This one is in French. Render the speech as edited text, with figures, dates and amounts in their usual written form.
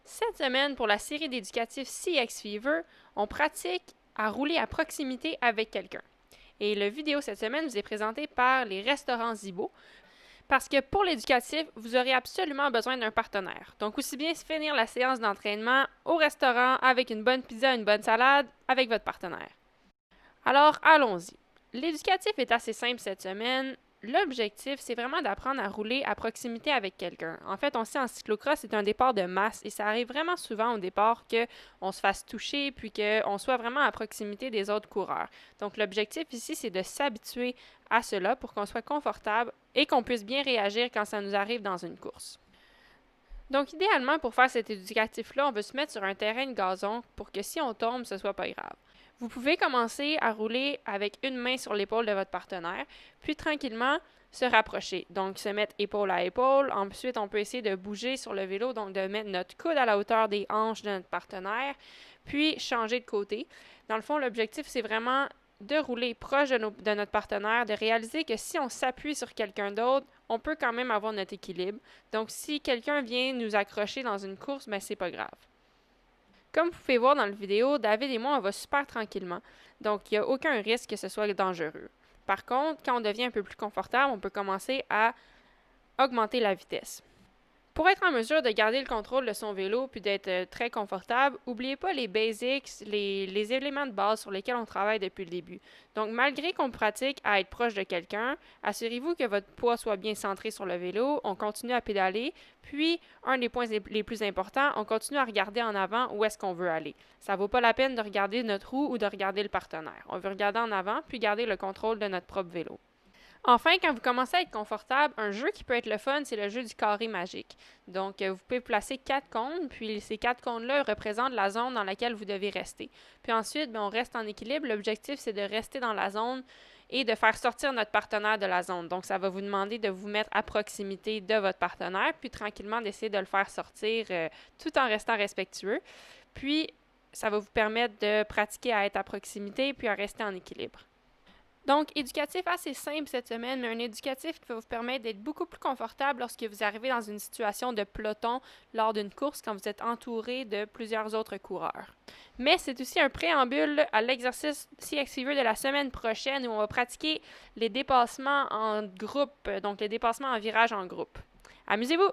Cette semaine, pour la série d'éducatifs CX Fever, on pratique à rouler à proximité avec quelqu'un. Et le vidéo cette semaine vous est présenté par les restaurants Zibo, parce que pour l'éducatif, vous aurez absolument besoin d'un partenaire. Donc aussi bien finir la séance d'entraînement au restaurant avec une bonne pizza, une bonne salade, avec votre partenaire. Alors allons-y. L'éducatif est assez simple cette semaine. L'objectif, c'est vraiment d'apprendre à rouler à proximité avec quelqu'un. En fait, on sait en cyclocross, c'est un départ de masse et ça arrive vraiment souvent au départ qu'on se fasse toucher puis qu'on soit vraiment à proximité des autres coureurs. Donc, l'objectif ici, c'est de s'habituer à cela pour qu'on soit confortable et qu'on puisse bien réagir quand ça nous arrive dans une course. Donc, idéalement, pour faire cet éducatif-là, on veut se mettre sur un terrain de gazon pour que si on tombe, ce soit pas grave. Vous pouvez commencer à rouler avec une main sur l'épaule de votre partenaire, puis tranquillement se rapprocher. Donc, se mettre épaule à épaule. Ensuite, on peut essayer de bouger sur le vélo, donc de mettre notre coude à la hauteur des hanches de notre partenaire, puis changer de côté. Dans le fond, l'objectif, c'est vraiment de rouler proche de notre partenaire, de réaliser que si on s'appuie sur quelqu'un d'autre, on peut quand même avoir notre équilibre. Donc, si quelqu'un vient nous accrocher dans une course, ben c'est pas grave. Comme vous pouvez voir dans la vidéo, David et moi, on va super tranquillement. Donc, il n'y a aucun risque que ce soit dangereux. Par contre, quand on devient un peu plus confortable, on peut commencer à augmenter la vitesse. Pour être en mesure de garder le contrôle de son vélo puis d'être très confortable, n'oubliez pas les basics, les éléments de base sur lesquels on travaille depuis le début. Donc, malgré qu'on pratique à être proche de quelqu'un, assurez-vous que votre poids soit bien centré sur le vélo, on continue à pédaler, puis, un des points les plus importants, on continue à regarder en avant où est-ce qu'on veut aller. Ça ne vaut pas la peine de regarder notre roue ou de regarder le partenaire. On veut regarder en avant puis garder le contrôle de notre propre vélo. Enfin, quand vous commencez à être confortable, un jeu qui peut être le fun, c'est le jeu du carré magique. Donc, vous pouvez placer 4 cônes, puis ces 4 cônes-là représentent la zone dans laquelle vous devez rester. Puis ensuite, on reste en équilibre. L'objectif, c'est de rester dans la zone et de faire sortir notre partenaire de la zone. Donc, ça va vous demander de vous mettre à proximité de votre partenaire, puis tranquillement d'essayer de le faire sortir tout en restant respectueux. Puis, ça va vous permettre de pratiquer à être à proximité, puis à rester en équilibre. Donc, éducatif assez simple cette semaine, mais un éducatif qui va vous permettre d'être beaucoup plus confortable lorsque vous arrivez dans une situation de peloton lors d'une course quand vous êtes entouré de plusieurs autres coureurs. Mais c'est aussi un préambule à l'exercice CX Fever de la semaine prochaine où on va pratiquer les dépassements en groupe, donc les dépassements en virage en groupe. Amusez-vous!